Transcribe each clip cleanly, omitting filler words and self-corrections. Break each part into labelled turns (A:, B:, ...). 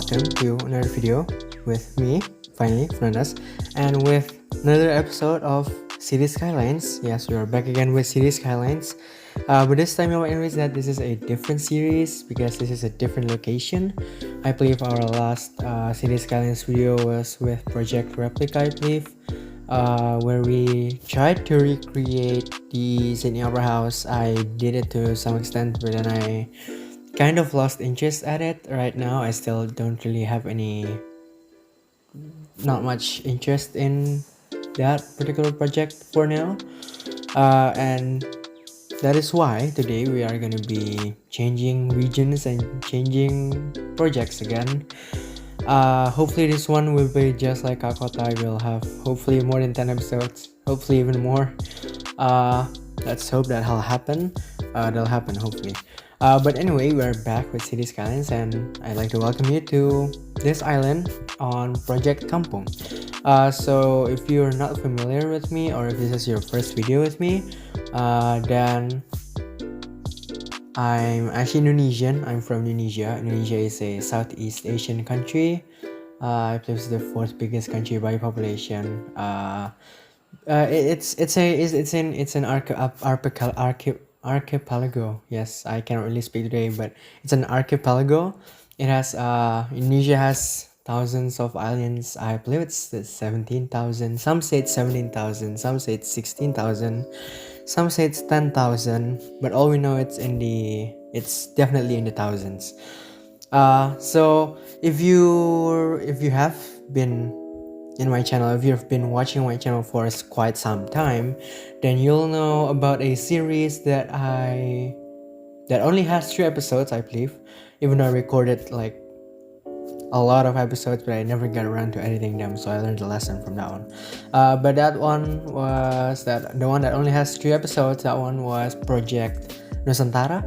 A: welcome to another video with me, finally, Fernanda, and with another episode of City Skylines. Yes, we are back again with City Skylines. But this time you might notice that this is a different series because this is a different location. I believe our last City Skylines video was with Project Replica, I believe, where we tried to recreate the Sydney Opera House. I did it to some extent, but then I kind of lost interest at it. Right now I still don't really have not much interest in that particular project for now, and that is why today we are gonna be changing regions and changing projects again. Hopefully this one will be just like Kakota. We'll have hopefully more than 10 episodes, hopefully even more. Let's hope that'll happen. That'll happen hopefully. But anyway, we're back with City Skylines, and I'd like to welcome you to this island on Project Kampung. So if you're not familiar with me, or if this is your first video with me, then I'm actually Indonesian. I'm from Indonesia. Indonesia is a Southeast Asian country. I believe it's the fourth biggest country by population. It's an archipelago. Yes, I cannot really speak today, but it's an archipelago. It has Indonesia has thousands of islands. I believe it's 17,000. Some say it's 17,000. Some say it's 16,000. Some say it's 10,000. But all we know it's definitely in the thousands. So if you have been in my channel, if you've been watching my channel for quite some time, then you'll know about a series that only has 3 episodes, I believe, even though I recorded like a lot of episodes, but I never got around to editing them, so I learned a lesson from that one. But that one was the one that only has 3 episodes. That one was Project Nusantara.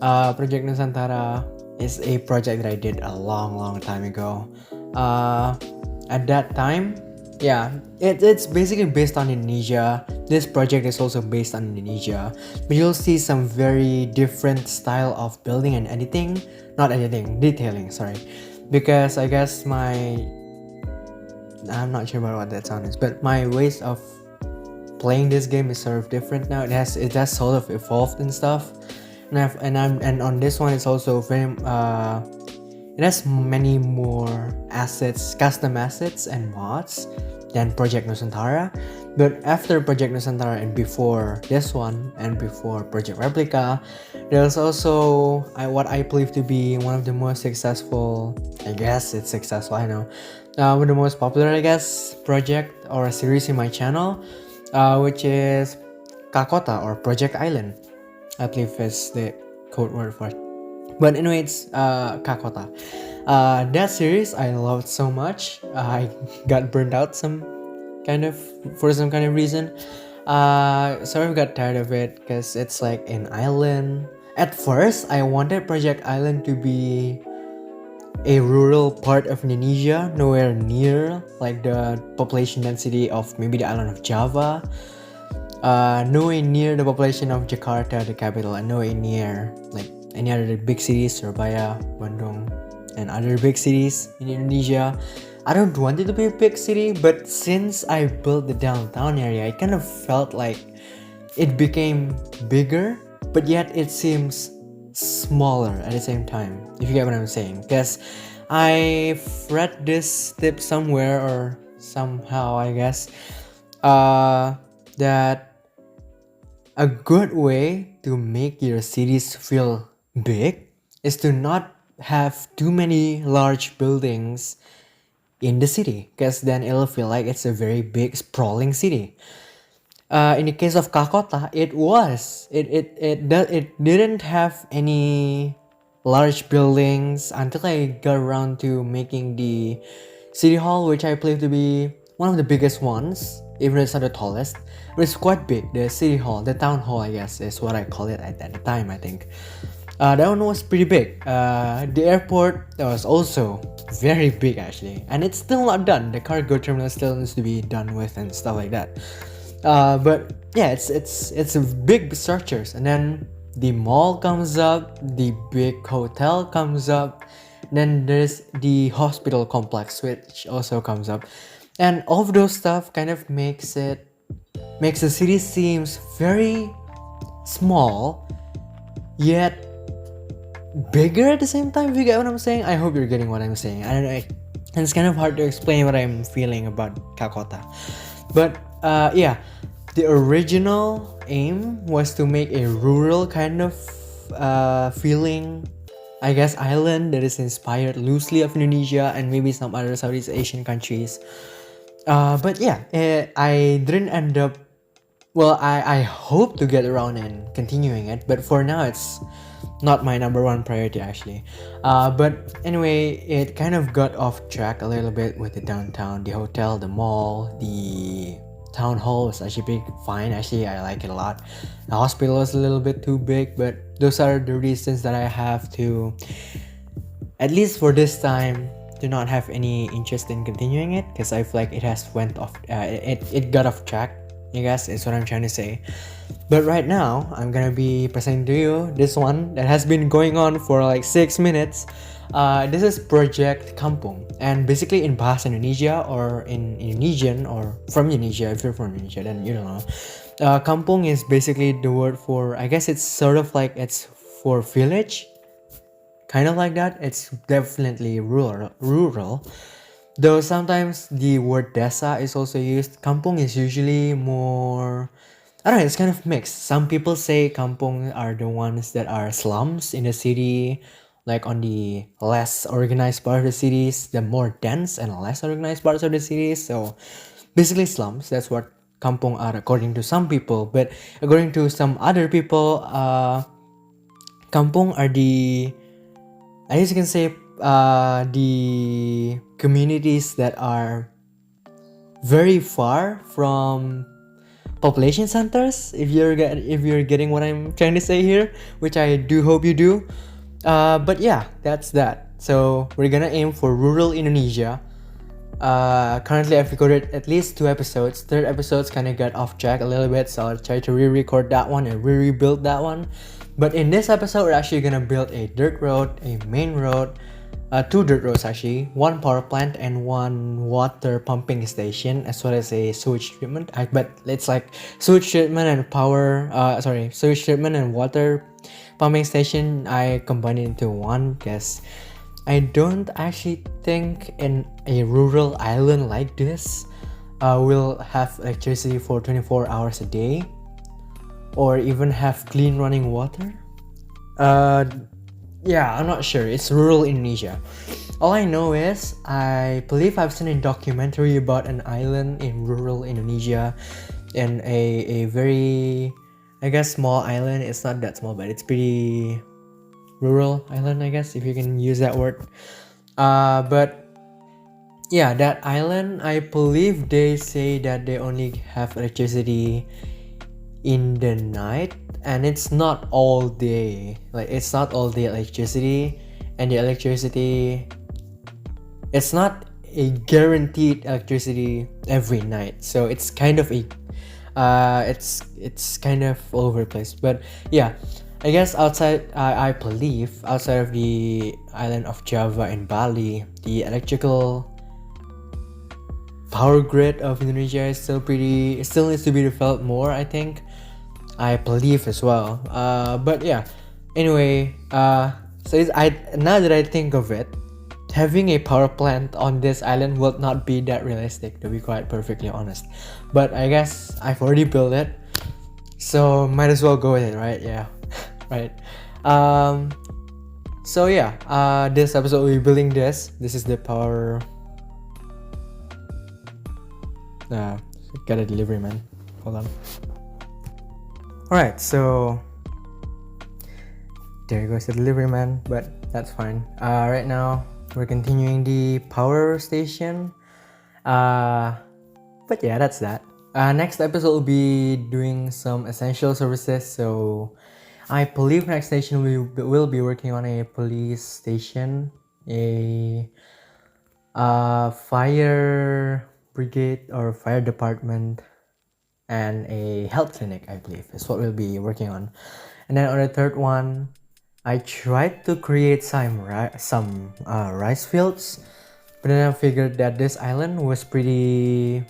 A: Project Nusantara is a project that I did a long time ago. At that time, yeah, it's basically based on Indonesia. This project is also based on Indonesia, but you'll see some very different style of building and detailing, sorry, because I guess I'm not sure about what that sound is, but my ways of playing this game is sort of different now. It has sort of evolved and stuff, and on this one it's also very it has many more assets, custom assets and mods than Project Nusantara. But after Project Nusantara and before this one and before Project Replica, there's also what I believe to be one of the most successful, I guess it's successful, I know, one of the most popular, I guess, project or a series in my channel, which is Kakota or Project Island. I believe is the code word for it. But anyway, it's Kakota. That series I loved so much. I got burned out for some kind of reason. Sort of got tired of it because it's like an island. At first, I wanted Project Island to be a rural part of Indonesia, nowhere near like the population density of maybe the island of Java. Nowhere near the population of Jakarta, the capital, and nowhere near like any other big cities, Surabaya, Bandung, and other big cities in Indonesia. I don't want it to be a big city, but since I built the downtown area, I kind of felt like it became bigger, but yet it seems smaller at the same time, if you get what I'm saying. Because I've read this tip somewhere or somehow, I guess, that a good way to make your cities feel big is to not have too many large buildings in the city, because then it'll feel like it's a very big sprawling city. In the case of Kakota, it didn't have any large buildings until I got around to making the city hall, which I believe to be one of the biggest ones, even though it's not the tallest, but it's quite big. The city hall, the town hall, I guess, is what I call it at the time, I think. That one was pretty big. The airport was also very big actually, and it's still not done. The cargo terminal still needs to be done with and stuff like that. But yeah, it's a big structures, and then the mall comes up, the big hotel comes up, Then there's the hospital complex, which also comes up, and all of those stuff kind of makes the city seems very small yet bigger at the same time. If you get what I'm saying, I hope you're getting what I'm saying. I don't know, and it's kind of hard to explain what I'm feeling about Calcutta, but yeah, the original aim was to make a rural kind of feeling, I guess, island that is inspired loosely of Indonesia and maybe some other Southeast Asian countries. But yeah, I didn't end up. Well, I hope to get around and continuing it, but for now it's not my number one priority actually. But anyway, it kind of got off track a little bit with the downtown, the hotel, the mall, the town hall was actually big, fine. Actually, I like it a lot. The hospital was a little bit too big, but those are the reasons that I have to, at least for this time, do not have any interest in continuing it because I feel like it has went off. It got off track. I guess is what I'm trying to say. But right now, I'm gonna be presenting to you this one that has been going on for like 6 minutes. This is Project Kampung, and basically in Bahasa Indonesia or in Indonesian or from Indonesia, if you're from Indonesia, then you don't know. Kampung is basically the word for, I guess it's sort of like it's for village, kind of like that. It's definitely rural. Though sometimes the word desa is also used. Kampung is usually more, I don't know, it's kind of mixed. Some people say kampung are the ones that are slums in the city, like on the less organized part of the cities, the more dense and less organized parts of the cities. So basically slums, that's what kampung are according to some people. But according to some other people, kampung are the, I guess you can say, the communities that are very far from population centers. If you're getting what I'm trying to say here, which I do hope you do. But yeah, that's that. So we're gonna aim for rural Indonesia. Currently I've recorded at least 2 episodes. Third episode's kind of got off track a little bit, so I'll try to re-record that one and rebuild that one. But in this episode, we're actually gonna build a dirt road, a main road, 2 dirt roads actually, 1 power plant and 1 water pumping station, as well as a sewage treatment. But it's like sewage treatment and sewage treatment and water pumping station, I combined it into one because I don't actually think in a rural island like this we'll have electricity for 24 hours a day or even have clean running water. Yeah, I'm not sure. It's rural Indonesia. All I know is I believe I've seen a documentary about an island in rural Indonesia, and a very, I guess, small island. It's not that small, but it's pretty rural island, I guess, if you can use that word. But yeah, that island, I believe they say that they only have electricity in the night, and it's not all day. Like, it's not all day electricity, and the electricity, it's not a guaranteed electricity every night. So it's kind of a it's kind of all over the place. But yeah, I guess outside, I believe outside of the island of Java and Bali, the electrical power grid of Indonesia is still pretty, it still needs to be developed more, I think. I believe as well. But yeah, anyway, so now that I think of it, having a power plant on this island will not be that realistic, to be quite perfectly honest. But I guess I've already built it, so might as well go with it, right? Yeah, right. So yeah, this episode we'll be building this. This is the power. Got a delivery, man. Hold on. Alright, so there goes the delivery man, but that's fine. Right now we're continuing the power station. But yeah, that's that. Next episode will be doing some essential services. So I believe next station we will be working on a police station, a fire brigade or fire department, and a health clinic, I believe, is what we'll be working on. And then on the third one, I tried to create some rice fields, but then I figured that this island was pretty.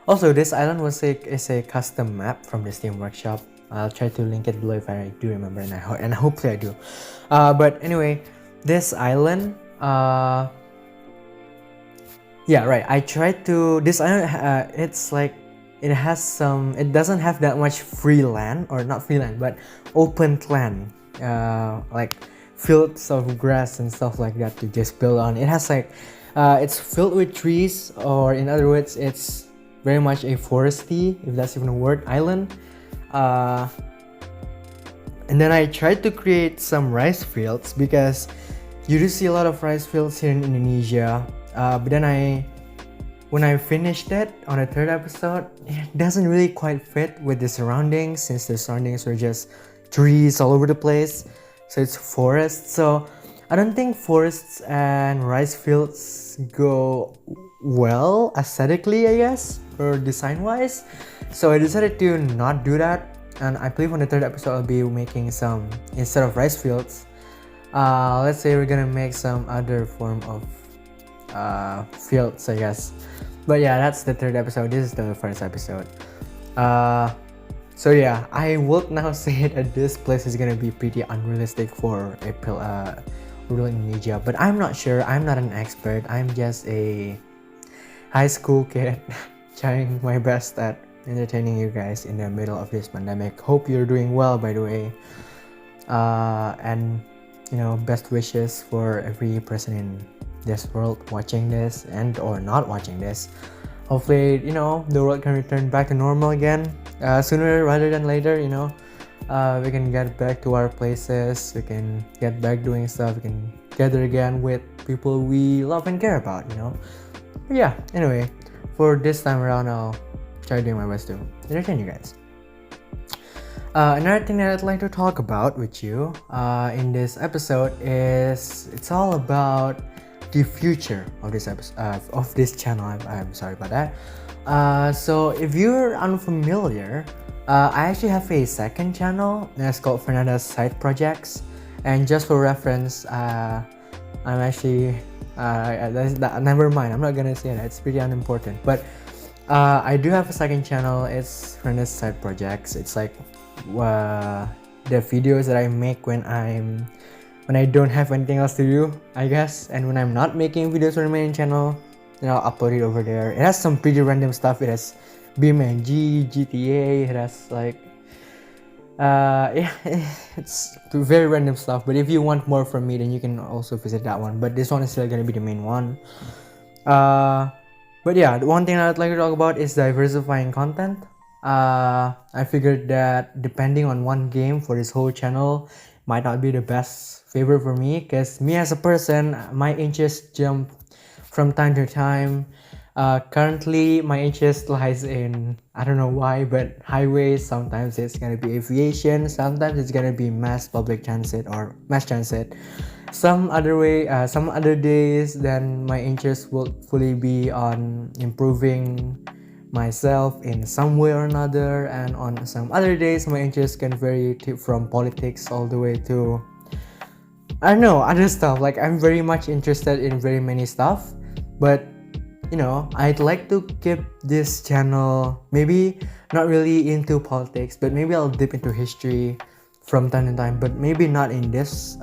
A: Also, this island is a custom map from the Steam Workshop. I'll try to link it below if I do remember, and hopefully I do. But anyway, this island. Yeah, right. I tried to this island. It's like it has some. It doesn't have that much free land, or not free land, but open land. Like fields of grass and stuff like that to just build on. It has like, it's filled with trees, or in other words, it's very much a foresty, if that's even a word, island. And then I tried to create some rice fields because you do see a lot of rice fields here in Indonesia. But then when I finished it on the third episode, it doesn't really quite fit with the surroundings, since the surroundings were just trees all over the place. So it's forest. So I don't think forests and rice fields go well aesthetically, I guess, or design wise. So I decided to not do that. And I believe on the third episode I'll be making some, instead of rice fields, let's say we're gonna make some other form of fields, I guess. But yeah, that's the third episode. This is the first episode. So yeah, I would now say that this place is gonna be pretty unrealistic for rural Indonesia, but I'm not sure. I'm not an expert. I'm just a high school kid trying my best at entertaining you guys in the middle of this pandemic. Hope you're doing well, by the way. And best wishes for every person in this world watching this and or not watching this. Hopefully, the world can return back to normal again, sooner rather than later. We can get back to our places, we can get back doing stuff, we can gather again with people we love and care about. But yeah, anyway, for this time around, I'll try doing my best to entertain you guys. Another thing that I'd like to talk about with you in this episode is it's all about the future of this episode of this channel. I'm sorry about that. So if you're unfamiliar, I actually have a second channel that's called Fernanda's Side Projects, and just for reference, I'm actually never mind. I'm not gonna say that. It's pretty unimportant. But I do have a second channel. It's Fernanda's Side Projects. It's like the videos that I make when I don't have anything else to do, I guess. And when I'm not making videos for the main channel, then I'll upload it over there. It has some pretty random stuff. It has BeamNG, GTA. It has like yeah, it's very random stuff. But if you want more from me, then you can also visit that one. But this one is still gonna be the main one. But yeah, the one thing I'd like to talk about is diversifying content. I figured that depending on one game for this whole channel might not be the best favor for me, because me as a person, my interests jump from time to time. Currently my interest lies in, I don't know why, but highways. Sometimes it's gonna be aviation, sometimes it's gonna be mass public transit or mass transit. Some other days, then my interest will fully be on improving myself in some way or another, and on some other days my interest can vary from politics all the way to, I don't know, other stuff. Like, I'm very much interested in very many stuff, but I'd like to keep this channel maybe not really into politics, but maybe I'll dip into history from time to time, but maybe not in this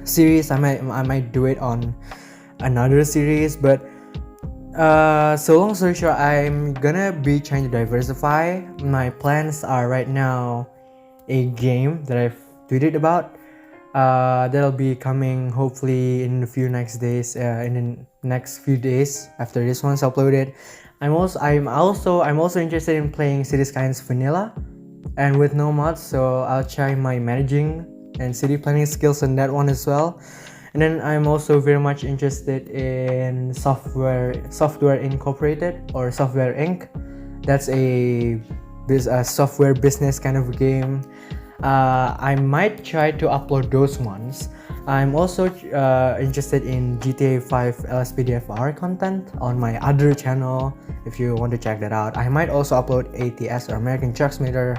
A: series. I might do it on another series. But so long story short, I'm gonna be trying to diversify. My plans are right now a game that I've tweeted about, that'll be coming hopefully in a few next days, in the next few days after this one's uploaded. I'm also interested in playing City Skylines vanilla and with no mods, so I'll try my managing and city planning skills on that one as well. And then I'm also very much interested in Software Incorporated or Software Inc. That's a software business kind of game. I might try to upload those ones. I'm also interested in GTA 5 LSPDFR content on my other channel if you want to check that out. I might also upload ATS or American Truck Simulator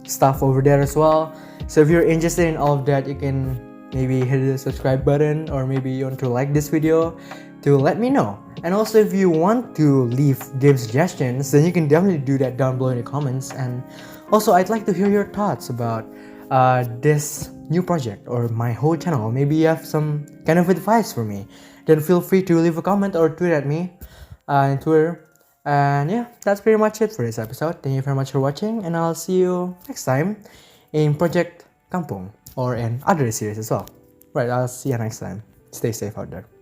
A: stuff over there as well. So if you're interested in all of that, you can maybe hit the subscribe button, or maybe you want to like this video to let me know. And also, if you want to leave game suggestions, then you can definitely do that down below in the comments. And also, I'd like to hear your thoughts about this new project or my whole channel. Maybe you have some kind of advice for me, then feel free to leave a comment or tweet at me on Twitter. And yeah, that's pretty much it for this episode. Thank you very much for watching, and I'll see you next time in Project Kampung or in other series as well. Right, I'll see you next time. Stay safe out there.